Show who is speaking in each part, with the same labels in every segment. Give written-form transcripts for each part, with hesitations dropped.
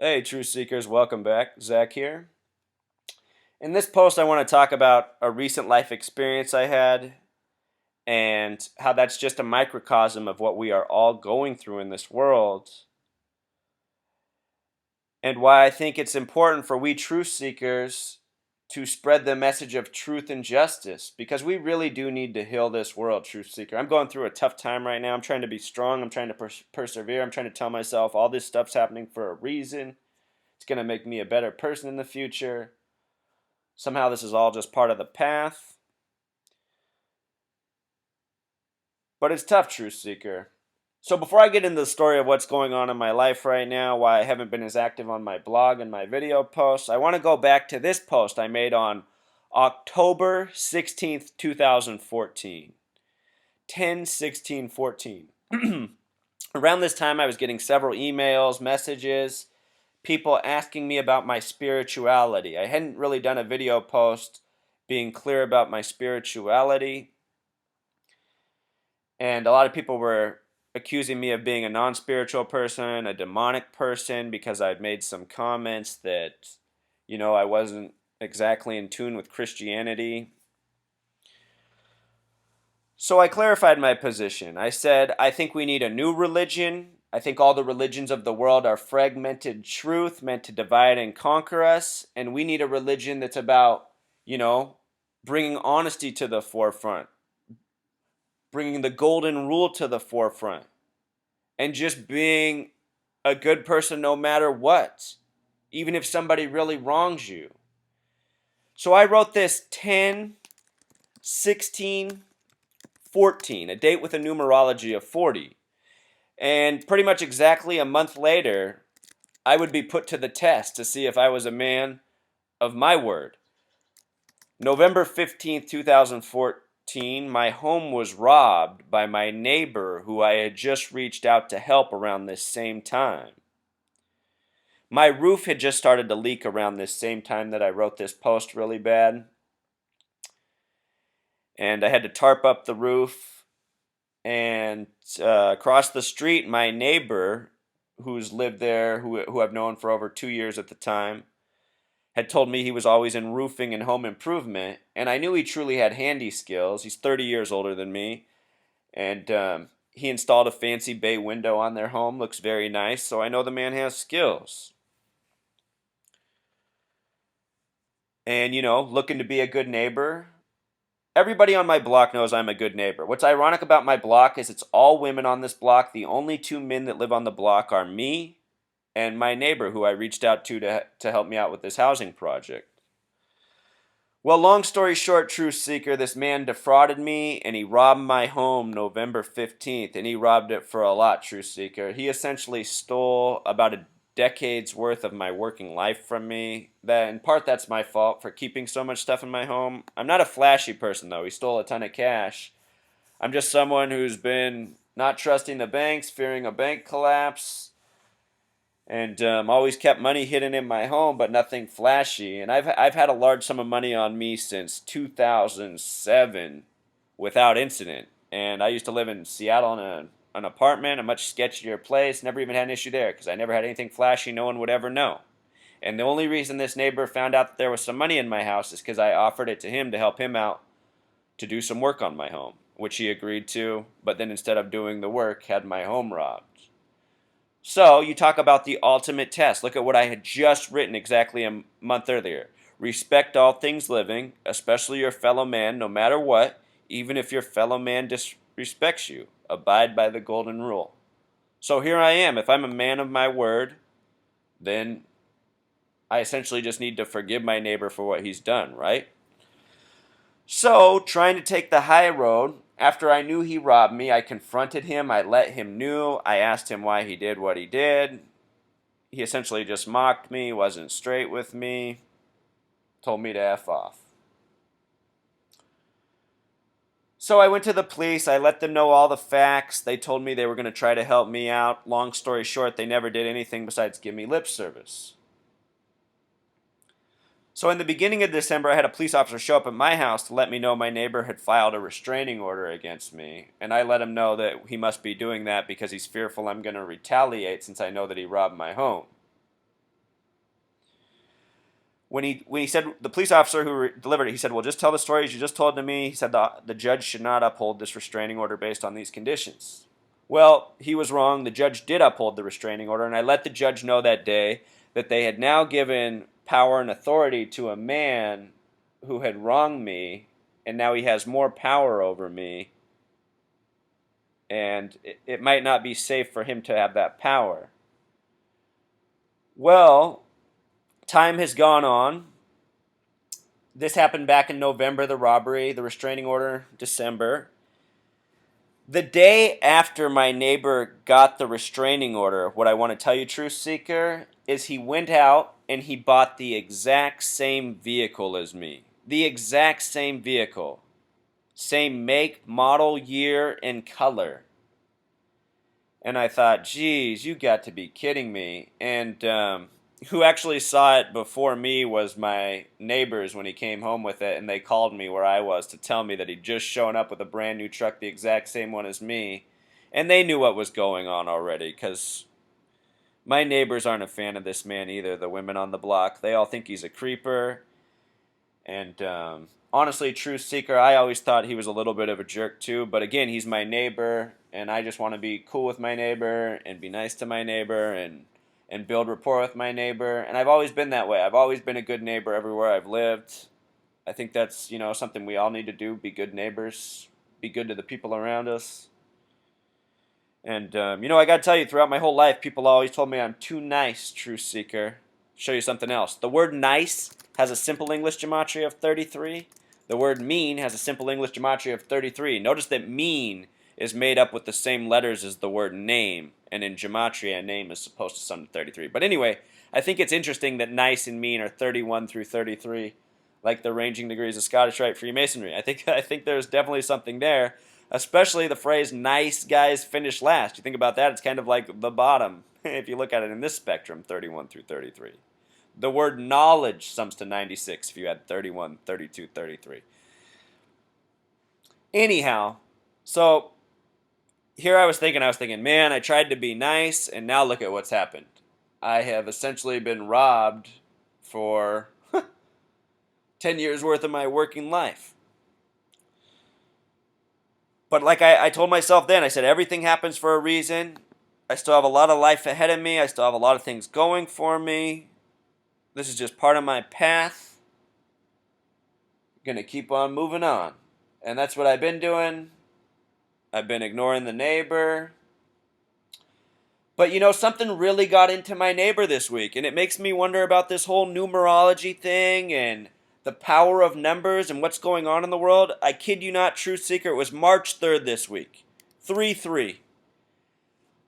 Speaker 1: Hey, Truth Seekers, welcome back. Zach here. In this post, I want to talk about a recent life experience I had and how that's just a microcosm of what we are all going through in this world, and why I think it's important for we truth seekers to spread the message of truth and justice because we really do need to heal this world, truth seeker. I'm going through a tough time right now. I'm trying to be strong. I'm trying to persevere. I'm trying to tell myself all this stuff's happening for a reason. It's going to make me a better person in the future. Somehow this is all just part of the path. But it's tough, Truth Seeker. So before I get into the story of what's going on in my life right now, why I haven't been as active on my blog and my video posts, I want to go back to this post I made on October 16th, 2014. 10/16/14. Around this time I was getting several emails, messages, people asking me about my spirituality. I hadn't really done a video post being clear about my spirituality, and a lot of people were accusing me of being a non-spiritual person, a demonic person, because I'd made some comments that, I wasn't exactly in tune with Christianity. So I clarified my position. I said, I think we need a new religion. I think all the religions of the world are fragmented truth meant to divide and conquer us. And we need a religion that's about, bringing honesty to the forefront, bringing the golden rule to the forefront, and just being a good person no matter what, even if somebody really wrongs you. So I wrote this 10/16/14, a date with a numerology of 40. And pretty much exactly a month later, I would be put to the test to see if I was a man of my word. November 15th, 2014, my home was robbed by my neighbor who I had just reached out to help around this same time. My roof had just started to leak around this same time that I wrote this post really bad. And I had to tarp up the roof. And across the street, my neighbor, who's lived there, who I've known for over 2 years at the time, had told me he was always in roofing and home improvement. And I knew he truly had handy skills. He's 30 years older than me. And he installed a fancy bay window on their home. Looks very nice. So I know the man has skills. And, looking to be a good neighbor. Everybody on my block knows I'm a good neighbor. What's ironic about my block is it's all women on this block. The only two men that live on the block are me and my neighbor, who I reached out to help me out with this housing project. Well, long story short, Truth Seeker, this man defrauded me and he robbed my home November 15th, and he robbed it for a lot, Truth Seeker. He essentially stole about a decade's worth of my working life from me. That in part that's my fault for keeping so much stuff in my home. I'm not a flashy person though. He stole a ton of cash. I'm just someone who's been not trusting the banks, fearing a bank collapse, and always kept money hidden in my home, but nothing flashy. And I've had a large sum of money on me since 2007 without incident. And I used to live in Seattle in an apartment, a much sketchier place. Never even had an issue there because I never had anything flashy. No one would ever know. And the only reason this neighbor found out that there was some money in my house is because I offered it to him to help him out to do some work on my home, which he agreed to. But then instead of doing the work, had my home robbed. So you talk about the ultimate test. Look at what I had just written exactly a month earlier. Respect all things living, especially your fellow man, no matter what, even if your fellow man disrespects you. Abide by the golden rule. So here I am. If I'm a man of my word, then I essentially just need to forgive my neighbor for what he's done, right? So, trying to take the high road, after I knew he robbed me, I confronted him, I let him know, I asked him why he did what he did. He essentially just mocked me, wasn't straight with me, told me to F off. So I went to the police, I let them know all the facts, they told me they were going to try to help me out. Long story short, they never did anything besides give me lip service. So in the beginning of December, I had a police officer show up at my house to let me know my neighbor had filed a restraining order against me. And I let him know that he must be doing that because he's fearful I'm going to retaliate since I know that he robbed my home. when he said, the police officer who delivered it, he said, "Well, just tell the stories you just told to me." He said the judge should not uphold this restraining order based on these conditions. Well, he was wrong. The judge did uphold the restraining order, and I let the judge know that day that they had now given power and authority to a man who had wronged me, and now he has more power over me, and it might not be safe for him to have that power. Well, time has gone on. This happened back in November, the robbery, the restraining order, December. The day after my neighbor got the restraining order, what I want to tell you, Truth Seeker, is he went out and he bought the exact same vehicle as me. The exact same vehicle. Same make, model, year, and color. And I thought, geez, you got to be kidding me. And who actually saw it before me was my neighbors when he came home with it, and they called me where I was to tell me that he'd just shown up with a brand new truck, the exact same one as me. And they knew what was going on already, because my neighbors aren't a fan of this man either, the women on the block. They all think he's a creeper. And honestly, Truth Seeker, I always thought he was a little bit of a jerk too. But again, he's my neighbor, and I just want to be cool with my neighbor and be nice to my neighbor and build rapport with my neighbor. And I've always been that way. I've always been a good neighbor everywhere I've lived. I think that's, something we all need to do, be good neighbors, be good to the people around us. And, I got to tell you, throughout my whole life, people always told me I'm too nice, Truth Seeker. Show you something else. The word nice has a simple English gematria of 33. The word mean has a simple English gematria of 33. Notice that mean is made up with the same letters as the word name, and in gematria, a name is supposed to sum to 33. But anyway, I think it's interesting that nice and mean are 31 through 33, like the ranging degrees of Scottish Rite Freemasonry. I think there's definitely something there, especially the phrase "nice guys finish last." You think about that, it's kind of like the bottom, if you look at it in this spectrum, 31 through 33. The word knowledge sums to 96 if you had 31, 32, 33. Anyhow, so here I was thinking, man, I tried to be nice, and now look at what's happened. I have essentially been robbed for 10 years worth of my working life. But like I told myself then, I said everything happens for a reason. I still have a lot of life ahead of me. I still have a lot of things going for me. This is just part of my path. I'm going to keep on moving on. And that's what I've been doing. I've been ignoring the neighbor. But something really got into my neighbor this week, and it makes me wonder about this whole numerology thing and the power of numbers and what's going on in the world. I kid you not, Truth Seeker, it was March 3rd this week. 3-3.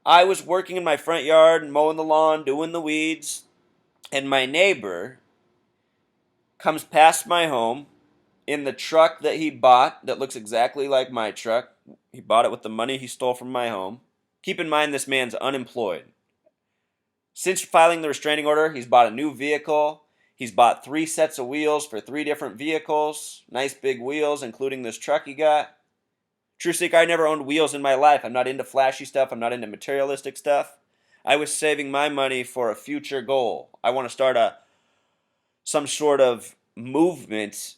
Speaker 1: I was working in my front yard, mowing the lawn, doing the weeds, and my neighbor comes past my home in the truck that he bought that looks exactly like my truck. He bought it with the money he stole from my home. Keep in mind this man's unemployed. Since filing the restraining order, he's bought a new vehicle. He's bought 3 sets of wheels for 3 different vehicles. Nice big wheels, including this truck he got. True Seeker, I never owned wheels in my life. I'm not into flashy stuff. I'm not into materialistic stuff. I was saving my money for a future goal. I want to start some sort of movement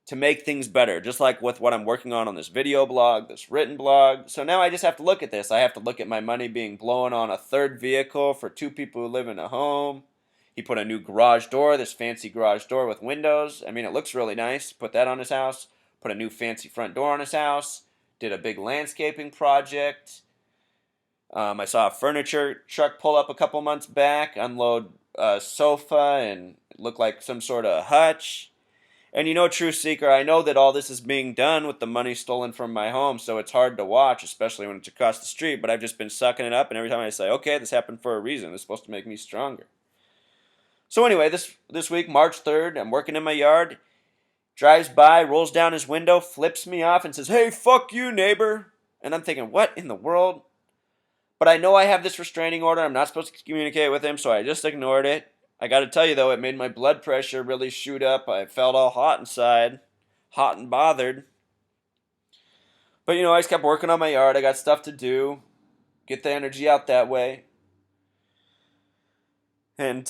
Speaker 1: to make things better, just like with what I'm working on this video blog, this written blog. So now I just have to look at this. I have to look at my money being blown on a 3rd vehicle for 2 people who live in a home. He put a new garage door, this fancy garage door with windows. I mean, it looks really nice. Put that on his house. Put a new fancy front door on his house. Did a big landscaping project. I saw a furniture truck pull up a couple months back, unload a sofa, and it looked like some sort of hutch. And Truth Seeker, I know that all this is being done with the money stolen from my home, so it's hard to watch, especially when it's across the street, but I've just been sucking it up, and every time I say, okay, this happened for a reason. It's supposed to make me stronger. So anyway, this week, March 3rd, I'm working in my yard, drives by, rolls down his window, flips me off, and says, "Hey, fuck you, neighbor." And I'm thinking, what in the world? But I know I have this restraining order. I'm not supposed to communicate with him, so I just ignored it. I got to tell you, though, it made my blood pressure really shoot up. I felt all hot inside, hot and bothered. But, I just kept working on my yard. I got stuff to do, get the energy out that way. And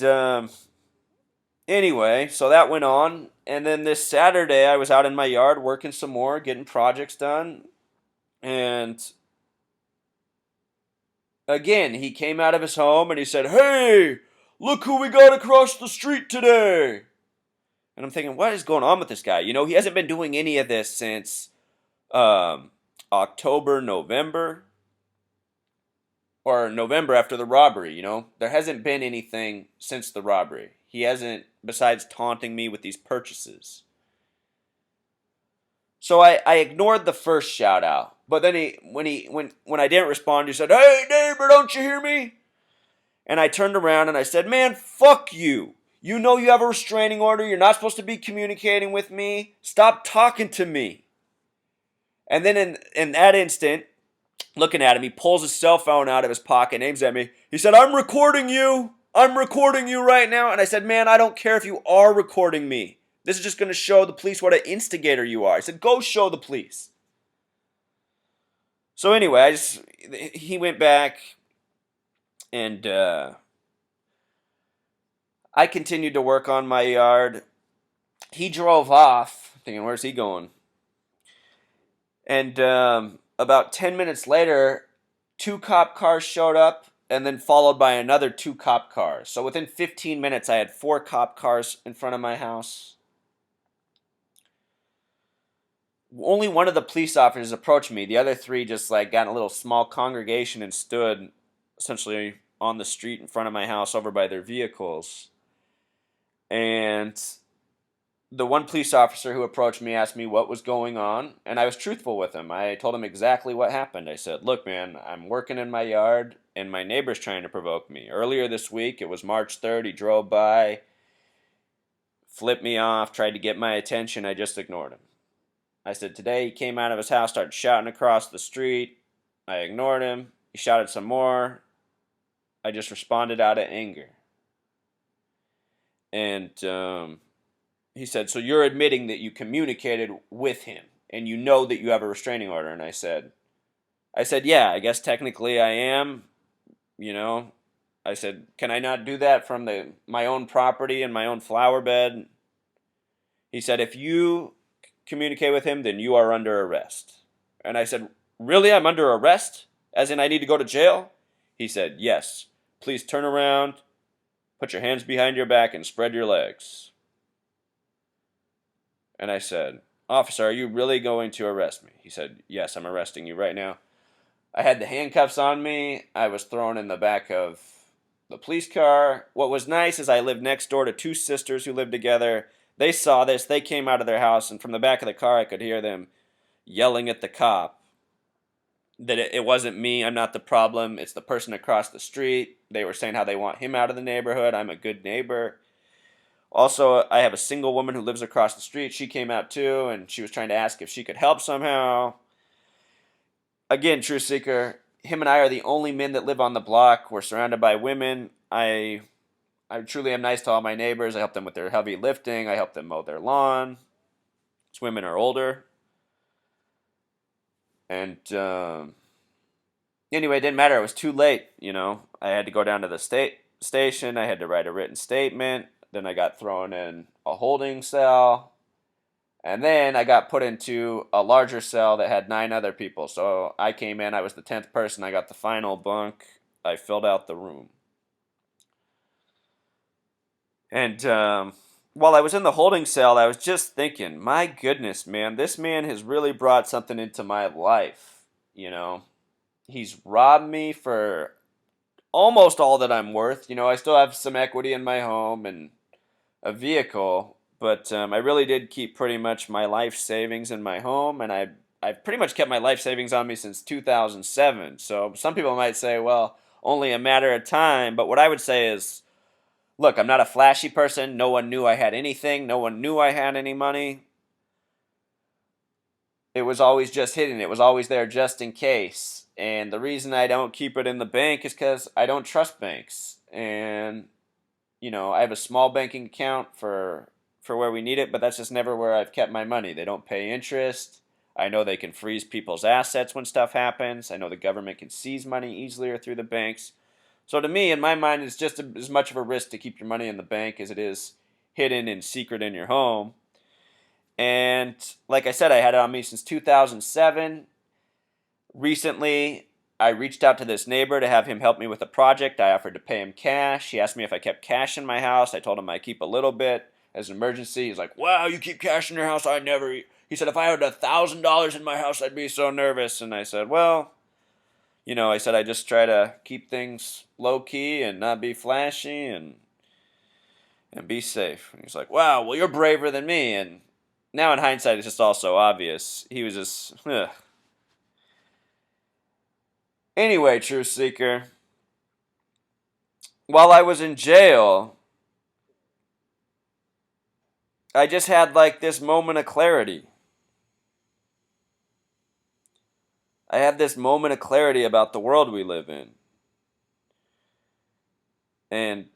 Speaker 1: Anyway, so that went on. And then this Saturday, I was out in my yard working some more, getting projects done. And again, he came out of his home and he said, "Hey, look who we got across the street today." And I'm thinking, what is going on with this guy? You know, he hasn't been doing any of this since um, October, November, or November after the robbery. You know, there hasn't been anything since the robbery. He hasn't, besides taunting me with these purchases. So I ignored the first shout out. But then when I didn't respond, he said, "Hey neighbor, don't you hear me?" And I turned around and I said, "Man, fuck you. You know you have a restraining order. You're not supposed to be communicating with me. Stop talking to me." And then in that instant, looking at him, he pulls his cell phone out of his pocket and aims at me. He said, "I'm recording you. I'm recording you right now." And I said, "Man, I don't care if you are recording me. This is just going to show the police what an instigator you are." I said, "Go show the police." So anyway, he went back and I continued to work on my yard. He drove off, thinking, where's he going? And about 10 minutes later, 2 cop cars showed up and then followed by another 2 cop cars. So within 15 minutes, I had 4 cop cars in front of my house. Only one of the police officers approached me. The other 3 just like got in a little small congregation and stood essentially on the street in front of my house over by their vehicles. And the one police officer who approached me asked me what was going on, and I was truthful with him. I told him exactly what happened. I said, "Look, man, I'm working in my yard, and my neighbor's trying to provoke me. Earlier this week, it was March 3rd, he drove by, flipped me off, tried to get my attention. I just ignored him." I said, "Today, he came out of his house, started shouting across the street. I ignored him. He shouted some more. I just responded out of anger." And he said, "So you're admitting that you communicated with him and you know that you have a restraining order?" And I said, "Yeah, I guess technically I am, you know." I said, "Can I not do that from my own property and my own flower bed?" He said, "If you communicate with him, then you are under arrest." And I said, "Really? I'm under arrest? As in I need to go to jail?" He said, "Yes. Please turn around, put your hands behind your back, and spread your legs." And I said, "Officer, are you really going to arrest me?" He said, "Yes, I'm arresting you right now." I had the handcuffs on me. I was thrown in the back of the police car. What was nice is I lived next door to 2 sisters who lived together. They saw this. They came out of their house, and from the back of the car, I could hear them yelling at the cop that it wasn't me. I'm not the problem. It's the person across the street. They were saying how they want him out of the neighborhood. I'm a good neighbor. Also, I have a single woman who lives across the street. She came out too, and she was trying to ask if she could help somehow. Again, truth seeker, him and I are the only men that live on the block. We're surrounded by women. I truly am nice to all my neighbors. I help them with their heavy lifting. I help them mow their lawn. These women are older. And anyway, it didn't matter. It was too late, you know. I had to go down to the station. I had to write a written statement. Then I got thrown in a holding cell. And then I got put into a larger cell that had 9 other people. So I came in. I was the 10th person. I got the final bunk. I filled out the room. And while I was in the holding cell, I was just thinking, my goodness, man, this man has really brought something into my life. You know, he's robbed me for almost all that I'm worth. You know, I still have some equity in my home and a vehicle, but I really did keep pretty much my life savings in my home, and I've pretty much kept my life savings on me since 2007. So some people might say, well, only a matter of time, but what I would say is, look, I'm not a flashy person. No one knew I had anything. No one knew I had any money. It was always just hidden. It was always there just in case. And the reason I don't keep it in the bank is because I don't trust banks. And, you know, I have a small banking account for where we need it, but that's just never where I've kept my money. They don't pay interest. I know they can freeze people's assets when stuff happens. I know the government can seize money easily or through the banks. So to me, in my mind, it's just as much of a risk to keep your money in the bank as it is hidden in secret in your home. And like I said, I had it on me since 2007. Recently, I reached out to this neighbor to have him help me with a project. I offered to pay him cash. He asked me if I kept cash in my house. I told him I keep a little bit as an emergency. He's like, wow, you keep cash in your house? I never. He said, if I had $1,000 in my house, I'd be so nervous. And I said, well, I said I just try to keep things low key and not be flashy and be safe. And he's like, wow, well, you're braver than me. And now in hindsight, it's just all so obvious. He was just, ugh. Anyway, Truth Seeker, while I was in jail, I just had like this moment of clarity. I had this moment of clarity about the world we live in. And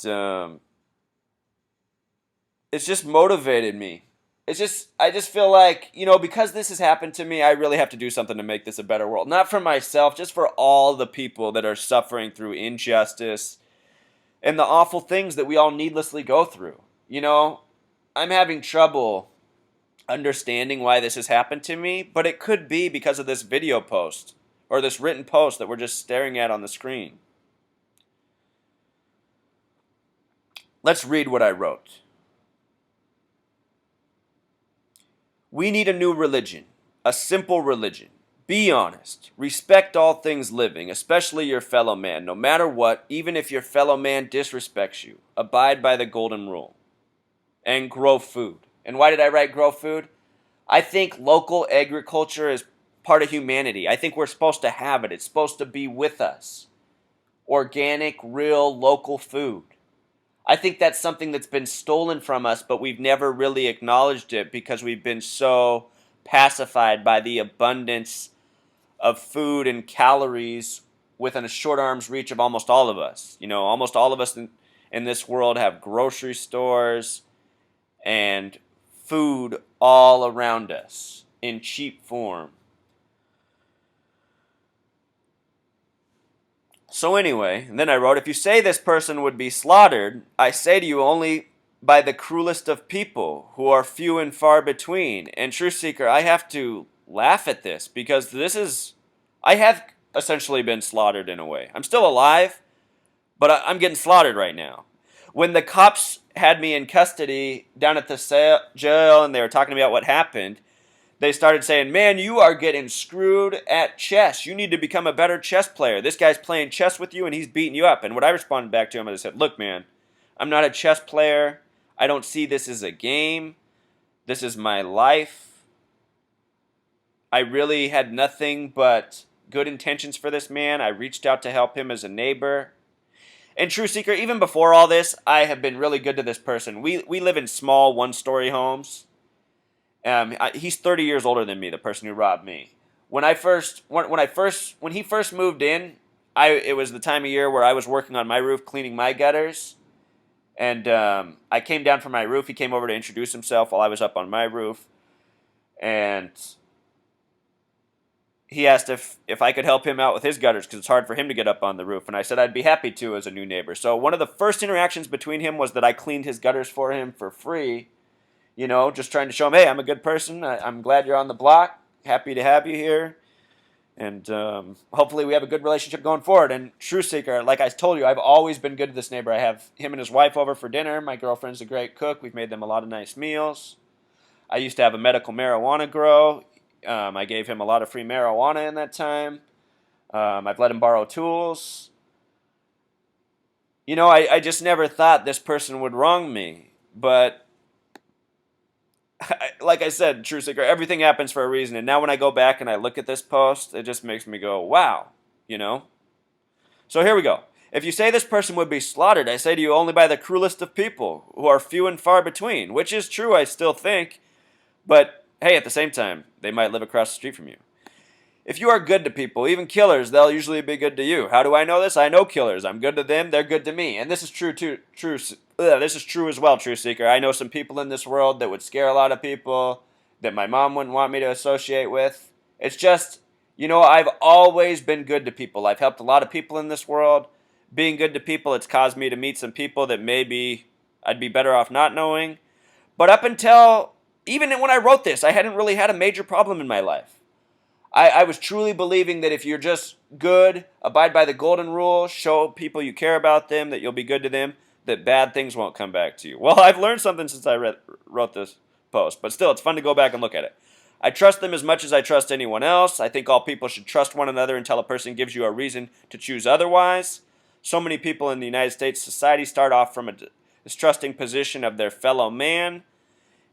Speaker 1: it's just motivated me. I just feel like, because this has happened to me, I really have to do something to make this a better world. Not for myself, just for all the people that are suffering through injustice and the awful things that we all needlessly go through. I'm having trouble understanding why this has happened to me, but it could be because of this video post or this written post that we're just staring at on the screen. Let's read what I wrote. We need a new religion, a simple religion. Be honest. Respect all things living, especially your fellow man, no matter what, even if your fellow man disrespects you. Abide by the golden rule. And grow food. And why did I write grow food? I think local agriculture is part of humanity. I think we're supposed to have it. It's supposed to be with us. Organic, real, local food. I think that's something that's been stolen from us, but we've never really acknowledged it because we've been so pacified by the abundance of food and calories within a short arm's reach of almost all of us. Almost all of us in this world have grocery stores and food all around us in cheap form. So anyway, and then I wrote, if you say this person would be slaughtered, I say to you only by the cruelest of people, who are few and far between. And Truth Seeker, I have to laugh at this, because I have essentially been slaughtered in a way. I'm still alive, but I'm getting slaughtered right now. When the cops had me in custody down at the jail and they were talking about what happened, they started saying, man, you are getting screwed at chess. You need to become a better chess player. This guy's playing chess with you and he's beating you up. And what I responded back to him, I said, look, man, I'm not a chess player. I don't see this as a game. This is my life. I really had nothing but good intentions for this man. I reached out to help him as a neighbor. And True Seeker, even before all this, I have been really good to this person. We live in small one-story homes. He's 30 years older than me, the person who robbed me. When he first moved in, it was the time of year where I was working on my roof, cleaning my gutters. And I came down from my roof. He came over to introduce himself while I was up on my roof. And he asked if I could help him out with his gutters because it's hard for him to get up on the roof. And I said I'd be happy to as a new neighbor. So one of the first interactions between him was that I cleaned his gutters for him for free. Just trying to show him, hey, I'm a good person. I'm glad you're on the block. Happy to have you here. And hopefully we have a good relationship going forward. And True Seeker, like I told you, I've always been good to this neighbor. I have him and his wife over for dinner. My girlfriend's a great cook. We've made them a lot of nice meals. I used to have a medical marijuana grow. I gave him a lot of free marijuana in that time. I've let him borrow tools. I just never thought this person would wrong me. But like I said, True Seeker, everything happens for a reason. And now when I go back and I look at this post, it just makes me go, wow, So here we go. If you say this person would be slaughtered, I say to you only by the cruelest of people, who are few and far between, which is true, I still think. But hey, at the same time, they might live across the street from you. If you are good to people, even killers, they'll usually be good to you. How do I know this? I know killers. I'm good to them. They're good to me. And this is true too. This is true as well, True Seeker. I know some people in this world that would scare a lot of people, that my mom wouldn't want me to associate with. It's just, I've always been good to people. I've helped a lot of people in this world. Being good to people, it's caused me to meet some people that maybe I'd be better off not knowing. But up until even when I wrote this, I hadn't really had a major problem in my life. I was truly believing that if you're just good, abide by the golden rule, show people you care about them, that you'll be good to them, that bad things won't come back to you. Well, I've learned something since I wrote this post, but still, it's fun to go back and look at it. I trust them as much as I trust anyone else. I think all people should trust one another until a person gives you a reason to choose otherwise. So many people in the United States society start off from a distrusting position of their fellow man.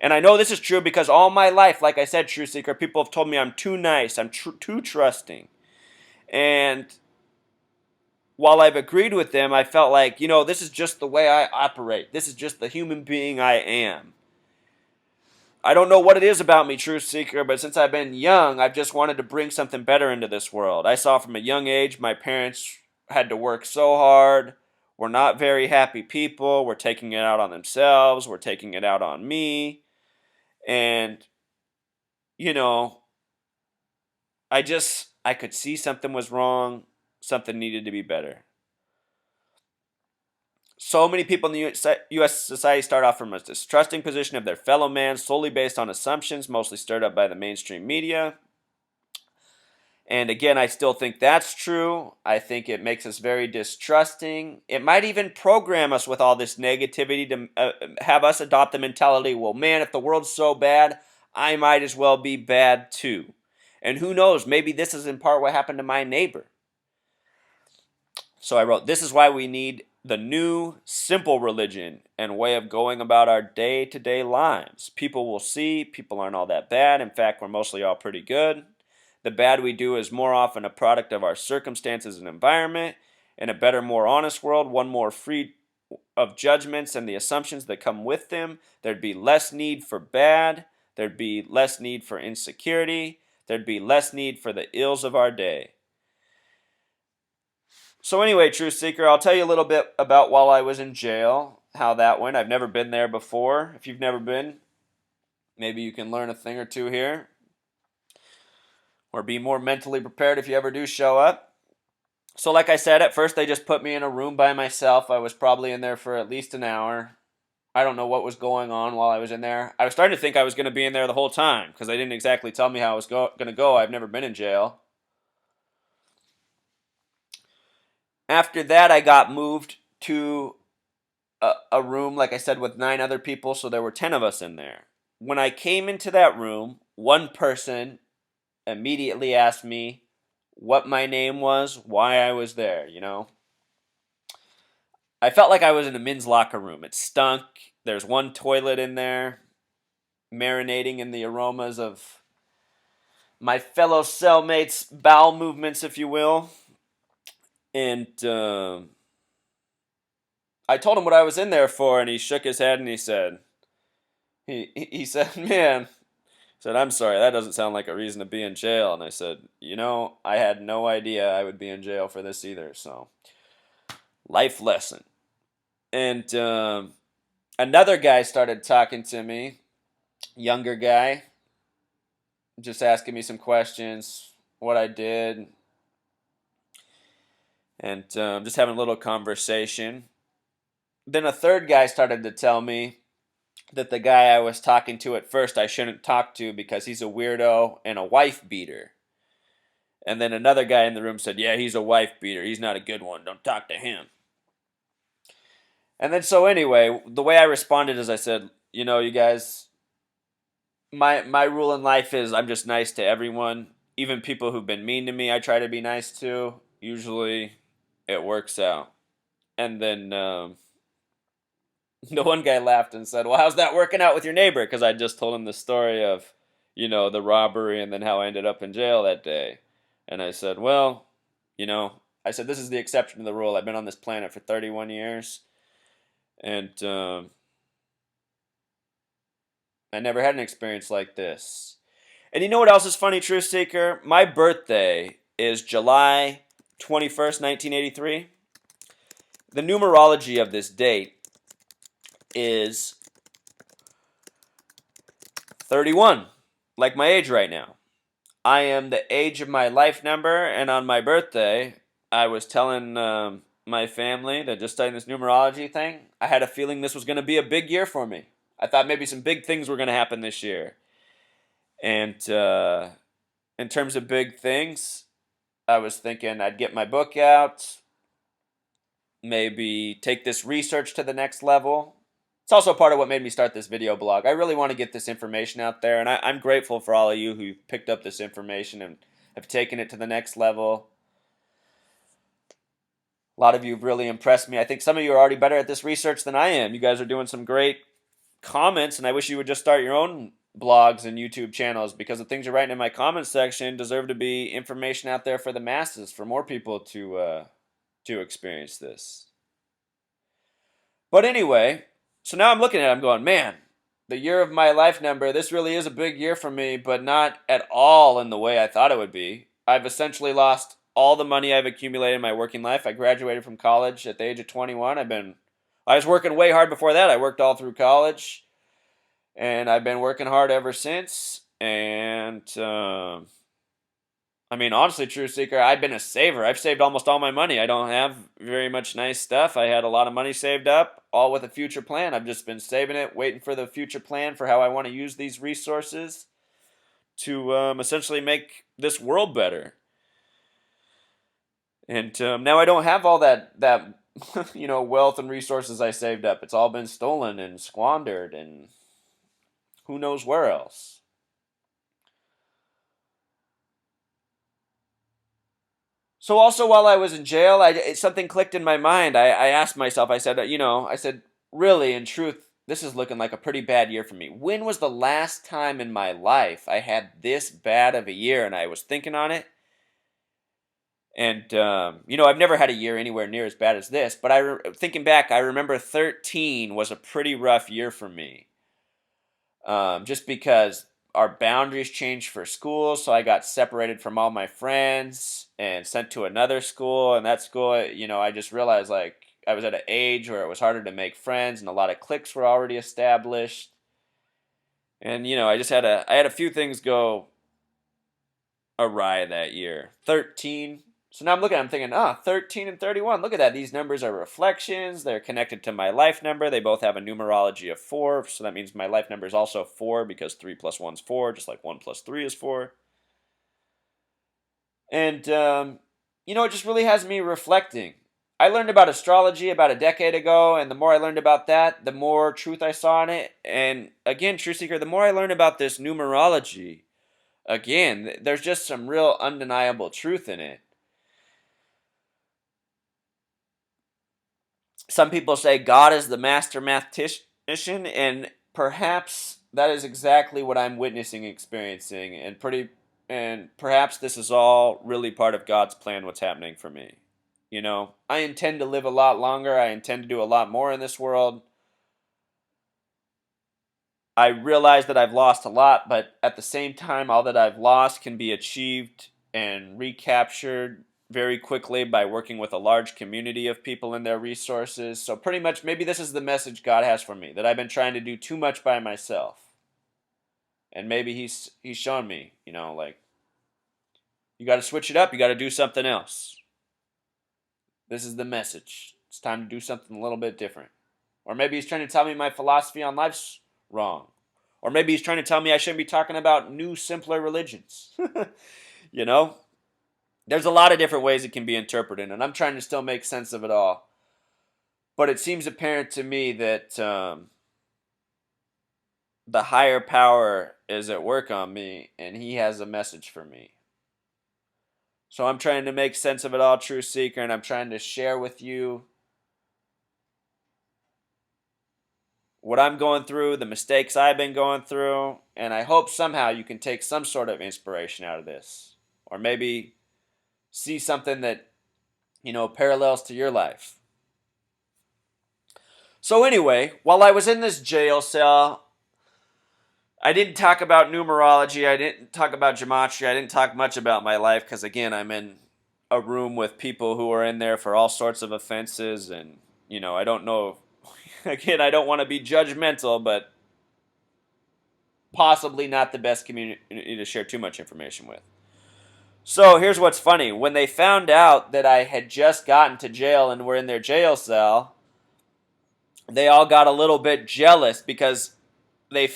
Speaker 1: And I know this is true because all my life, like I said, True Seeker, people have told me I'm too nice, I'm too trusting. And while I've agreed with them, I felt like, this is just the way I operate. This is just the human being I am. I don't know what it is about me, Truth Seeker, but since I've been young, I've just wanted to bring something better into this world. I saw from a young age my parents had to work so hard. We're not very happy people. We're taking it out on themselves. We're taking it out on me. And, I could see something was wrong. Something needed to be better. So many people in the U.S. society start off from a distrusting position of their fellow man solely based on assumptions, mostly stirred up by the mainstream media. And again, I still think that's true. I think it makes us very distrusting. It might even program us with all this negativity to have us adopt the mentality, well, man, if the world's so bad, I might as well be bad too. And who knows, maybe this is in part what happened to my neighbor. So I wrote, this is why we need the new, simple religion and way of going about our day-to-day lives. People will see people aren't all that bad. In fact, we're mostly all pretty good. The bad we do is more often a product of our circumstances and environment. In a better, more honest world, one more free of judgments and the assumptions that come with them, there'd be less need for bad. There'd be less need for insecurity. There'd be less need for the ills of our day. So anyway, Truth Seeker, I'll tell you a little bit about while I was in jail, how that went. I've never been there before. If you've never been, maybe you can learn a thing or two here. Or be more mentally prepared if you ever do show up. So like I said, at first they just put me in a room by myself. I was probably in there for at least an hour. I don't know what was going on while I was in there. I was starting to think I was going to be in there the whole time because they didn't exactly tell me how I was going to go. I've never been in jail. After that, I got moved to a room, like I said, with 9 other people, so there were 10 of us in there. When I came into that room, one person immediately asked me what my name was, why I was there, I felt like I was in a men's locker room. It stunk. There's one toilet in there, marinating in the aromas of my fellow cellmates' bowel movements, if you will. And I told him what I was in there for, and he shook his head and he said, he said, man, said, I'm sorry, that doesn't sound like a reason to be in jail. And I said, I had no idea I would be in jail for this either. So, life lesson. And another guy started talking to me, younger guy, just asking me some questions, what I did, and just having a little conversation. Then a third guy started to tell me that the guy I was talking to at first I shouldn't talk to because he's a weirdo and a wife beater. And then another guy in the room said, yeah, he's a wife beater. He's not a good one. Don't talk to him. And then so anyway, the way I responded is I said, you guys, my rule in life is I'm just nice to everyone. Even people who've been mean to me, I try to be nice to. Usually it works out. And then the one guy laughed and said, well, how's that working out with your neighbor? Because I just told him the story of, the robbery and then how I ended up in jail that day. And I said, well, I said, this is the exception to the rule. I've been on this planet for 31 years. And I never had an experience like this. And you know what else is funny, Truth Seeker? My birthday is July 21st, 1983. The numerology of this date is 31, like my age right now. I am the age of my life number, and on my birthday, I was telling my family that just studying this numerology thing, I had a feeling this was going to be a big year for me. I thought maybe some big things were going to happen this year. And in terms of big things, I was thinking I'd get my book out, maybe take this research to the next level. It's also part of what made me start this video blog. I really want to get this information out there, and I'm grateful for all of you who picked up this information and have taken it to the next level. A lot of you have really impressed me. I think some of you are already better at this research than I am. You guys are doing some great comments, and I wish you would just start your own blogs and YouTube channels, because the things you're writing in my comments section deserve to be information out there for the masses, for more people to experience this. But anyway, so now I'm looking at it, I'm going, man, the year of my life number, this really is a big year for me, but not at all in the way I thought it would be. I've essentially lost all the money I've accumulated in my working life. I graduated from college at the age of 21. I was working way hard before that. I worked all through college, and I've been working hard ever since. And I mean, honestly, True Seeker, I've been a saver. I've saved almost all my money. I don't have very much nice stuff. I had a lot of money saved up, all with a future plan. I've just been saving it, waiting for the future plan for how I want to use these resources to essentially make this world better. And now I don't have all that wealth and resources I saved up. It's all been stolen and squandered, and who knows where else. So also while I was in jail, something clicked in my mind. I asked myself, I said, really, in truth, this is looking like a pretty bad year for me. When was the last time in my life I had this bad of a year? And I was thinking on it. And, I've never had a year anywhere near as bad as this. But thinking back, I remember 13 was a pretty rough year for me. Just because our boundaries changed for school, so I got separated from all my friends and sent to another school. And that school, I just realized like I was at an age where it was harder to make friends, and a lot of cliques were already established. And I had a few things go awry that year. 13. So now I'm thinking, 13 and 31. Look at that. These numbers are reflections. They're connected to my life number. They both have a numerology of 4. So that means my life number is also 4, because 3 plus 1 is 4, just like 1 plus 3 is 4. And, it just really has me reflecting. I learned about astrology about a decade ago, and the more I learned about that, the more truth I saw in it. And again, True Seeker, the more I learned about this numerology, again, there's just some real undeniable truth in it. Some people say God is the master mathematician, and perhaps that is exactly what I'm witnessing, experiencing, and perhaps this is all really part of God's plan, what's happening for me. I intend to live a lot longer. I intend to do a lot more in this world. I realize that I've lost a lot, but at the same time, all that I've lost can be achieved and recaptured very quickly by working with a large community of people and their resources. So pretty much, maybe this is the message God has for me, that I've been trying to do too much by myself. And maybe he's shown me, you got to switch it up. You got to do something else. This is the message. It's time to do something a little bit different. Or maybe he's trying to tell me my philosophy on life's wrong. Or maybe he's trying to tell me I shouldn't be talking about new, simpler religions. There's a lot of different ways it can be interpreted, and I'm trying to still make sense of it all. But it seems apparent to me that the higher power is at work on me, and he has a message for me. So I'm trying to make sense of it all, True Seeker, and I'm trying to share with you what I'm going through, the mistakes I've been going through, and I hope somehow you can take some sort of inspiration out of this. Or maybe see something that, parallels to your life. So anyway, while I was in this jail cell, I didn't talk about numerology, I didn't talk about gematria, I didn't talk much about my life, because again, I'm in a room with people who are in there for all sorts of offenses, and, I don't know, again, I don't want to be judgmental, but possibly not the best community to share too much information with. So here's what's funny. When they found out that I had just gotten to jail and were in their jail cell, they all got a little bit jealous, because they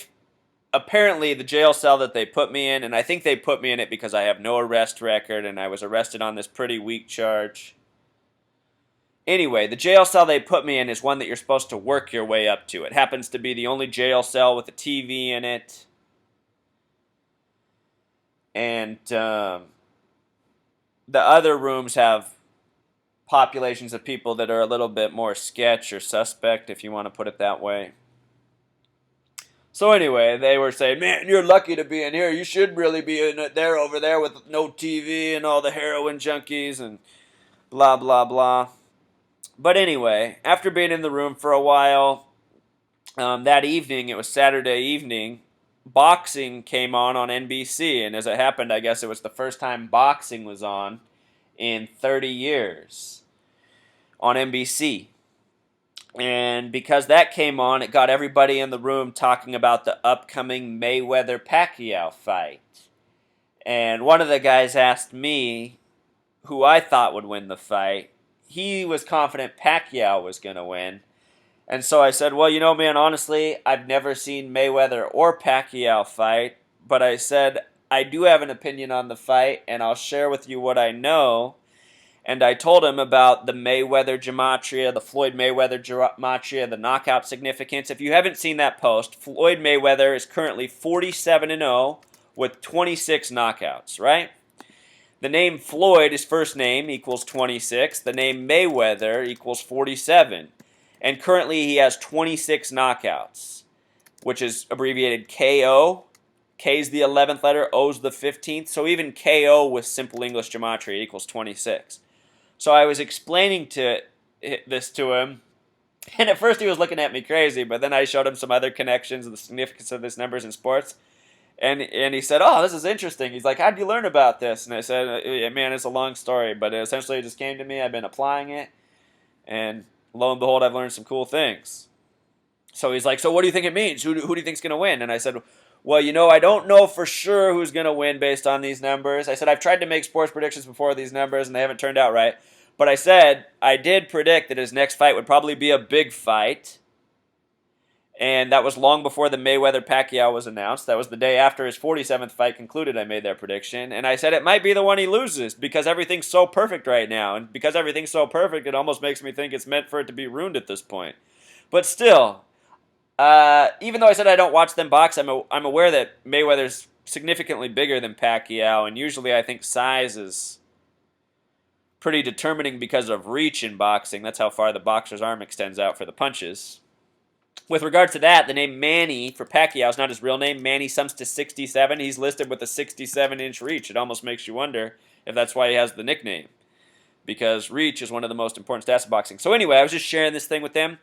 Speaker 1: apparently the jail cell that they put me in, and I think they put me in it because I have no arrest record and I was arrested on this pretty weak charge. Anyway, the jail cell they put me in is one that you're supposed to work your way up to. It happens to be the only jail cell with a TV in it. And the other rooms have populations of people that are a little bit more sketch or suspect, if you want to put it that way. So anyway, they were saying, man, you're lucky to be in here. You should really be in there over there with no TV and all the heroin junkies and blah, blah, blah. But anyway, after being in the room for a while, that evening, it was Saturday evening, boxing came on NBC. And as it happened, I guess it was the first time boxing was on in 30 years on NBC. And because that came on, it got everybody in the room talking about the upcoming Mayweather-Pacquiao fight. And one of the guys asked me who I thought would win the fight. He was confident Pacquiao was going to win. And so I said, well, you know, man, honestly, I've never seen Mayweather or Pacquiao fight. But I said, I do have an opinion on the fight, and I'll share with you what I know. And I told him about the Mayweather gematria, the Floyd Mayweather gematria, the knockout significance. If you haven't seen that post, Floyd Mayweather is currently 47-0 with 26 knockouts, right? The name Floyd, his first name, equals 26. The name Mayweather equals 47. And currently he has 26 knockouts, which is abbreviated KO. K is the 11th letter, O is the 15th. So even KO with simple English gematria equals 26. So I was explaining this to him, and at first he was looking at me crazy, but then I showed him some other connections and the significance of these numbers in sports. And he said, oh, this is interesting. He's like, how'd you learn about this? And I said, man, it's a long story, but essentially it just came to me. I've been applying it, and lo and behold, I've learned some cool things. So he's like, so what do you think it means? Who do you think's going to win? And I said, well, you know, I don't know for sure who's going to win based on these numbers. I said, I've tried to make sports predictions before these numbers, and they haven't turned out right. But I said, I did predict that his next fight would probably be a big fight. And that was long before the Mayweather-Pacquiao was announced. That was the day after his 47th fight concluded I made that prediction. And I said it might be the one he loses because everything's so perfect right now. And because everything's so perfect, it almost makes me think it's meant for it to be ruined at this point. But still, even though I said I don't watch them box, I'm aware that Mayweather's significantly bigger than Pacquiao. And usually I think size is pretty determining because of reach in boxing. That's how far the boxer's arm extends out for the punches. With regard to that, the name Manny for Pacquiao is not his real name. Manny sums to 67. He's listed with a 67-inch reach. It almost makes you wonder if that's why he has the nickname, because reach is one of the most important stats of boxing. So anyway, I was just sharing this thing with them.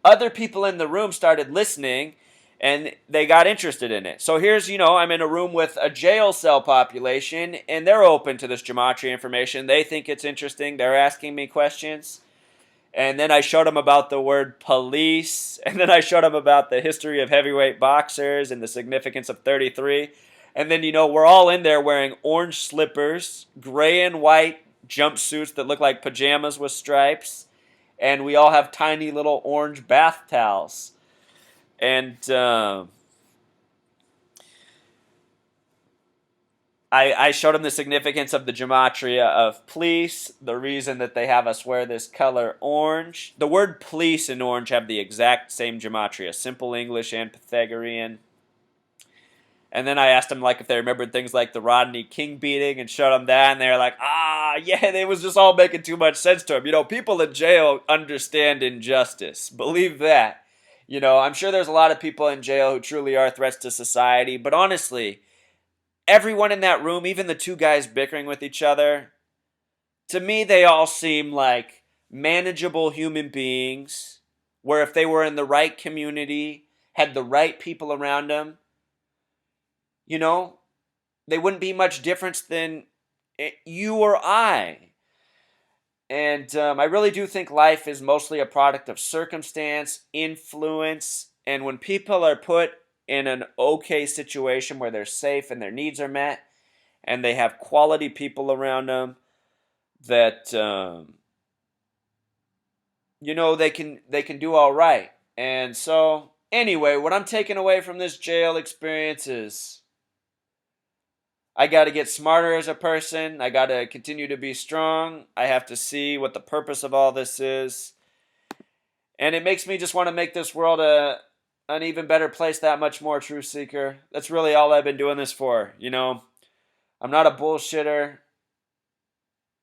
Speaker 1: Other people in the room started listening, and they got interested in it. So here's, I'm in a room with a jail cell population, and they're open to this gematria information. They think it's interesting. They're asking me questions. And then I showed him about the word police. And then I showed him about the history of heavyweight boxers and the significance of 33. And then, we're all in there wearing orange slippers, gray and white jumpsuits that look like pajamas with stripes. And we all have tiny little orange bath towels. And I showed him the significance of the gematria of police, the reason that they have us wear this color orange. The word police and orange have the exact same gematria, simple English and Pythagorean. And then I asked them if they remembered things like the Rodney King beating and showed them that, and they were like, yeah, it was just all making too much sense to them. People in jail understand injustice. Believe that. I'm sure there's a lot of people in jail who truly are threats to society, but honestly, everyone in that room, even the two guys bickering with each other, to me, they all seem like manageable human beings, where if they were in the right community, had the right people around them, they wouldn't be much different than you or I. And I really do think life is mostly a product of circumstance, influence, and when people are put in an okay situation where they're safe and their needs are met, and they have quality people around them that they can do all right. And so Anyway, what I'm taking away from this jail experience is I got to get smarter as a person. I got to continue to be strong. I have to see what the purpose of all this is. And it makes me just want to make this world an even better place that much more, Truth Seeker. That's really all I've been doing this for. I'm not a bullshitter.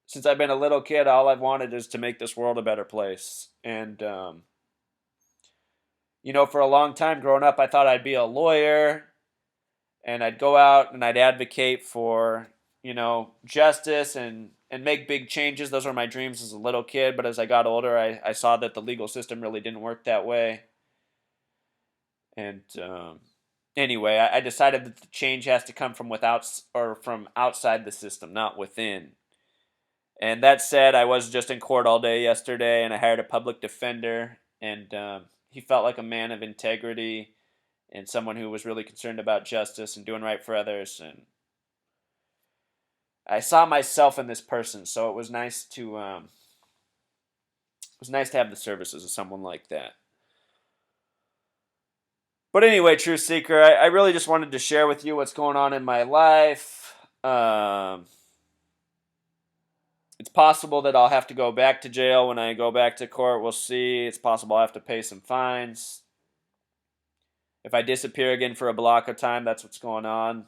Speaker 1: Since I've been a little kid, all I've wanted is to make this world a better place. And, for a long time growing up, I thought I'd be a lawyer and I'd go out and I'd advocate for, justice and make big changes. Those were my dreams as a little kid. But as I got older, I saw that the legal system really didn't work that way. And anyway, I decided that the change has to come from from outside the system, not within. And that said, I was just in court all day yesterday, and I hired a public defender, and he felt like a man of integrity and someone who was really concerned about justice and doing right for others. And I saw myself in this person, so it was nice to have the services of someone like that. But anyway, Truth Seeker, I really just wanted to share with you what's going on in my life. It's possible that I'll have to go back to jail when I go back to court. We'll see. It's possible I'll have to pay some fines. If I disappear again for a block of time, that's what's going on.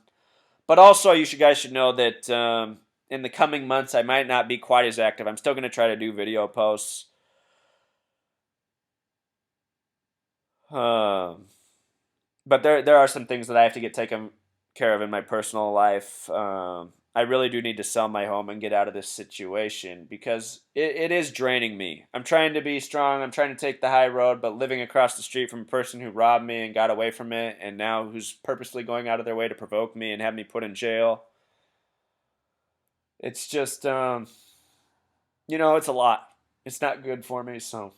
Speaker 1: But also, you guys should know that in the coming months, I might not be quite as active. I'm still going to try to do video posts. But there are some things that I have to get taken care of in my personal life. I really do need to sell my home and get out of this situation because it is draining me. I'm trying to be strong. I'm trying to take the high road, but living across the street from a person who robbed me and got away from it and now who's purposely going out of their way to provoke me and have me put in jail. It's just, it's a lot. It's not good for me, So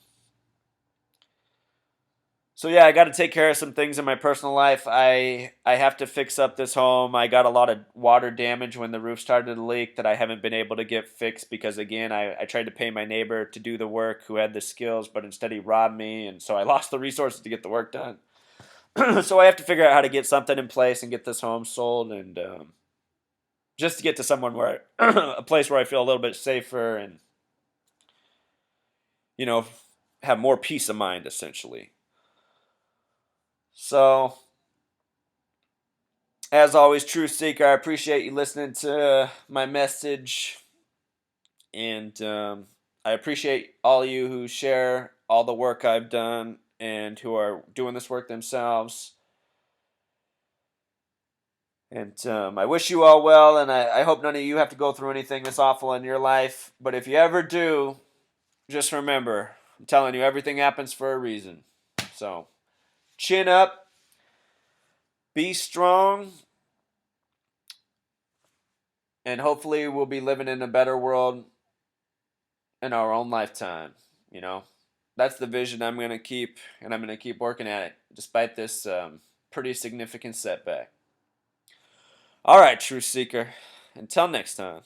Speaker 1: yeah, I got to take care of some things in my personal life. I have to fix up this home. I got a lot of water damage when the roof started to leak that I haven't been able to get fixed because, again, I tried to pay my neighbor to do the work who had the skills, but instead he robbed me, and so I lost the resources to get the work done. So I have to figure out how to get something in place and get this home sold, and just to get to someone a place where I feel a little bit safer and, have more peace of mind, essentially. So, as always, Truth Seeker, I appreciate you listening to my message. And I appreciate all of you who share all the work I've done and who are doing this work themselves. And I wish you all well, and I hope none of you have to go through anything this awful in your life. But if you ever do, just remember, I'm telling you, everything happens for a reason. So, chin up, be strong, and hopefully we'll be living in a better world in our own lifetime. That's the vision I'm going to keep, and I'm going to keep working at it, despite this pretty significant setback. All right, Truth Seeker, until next time.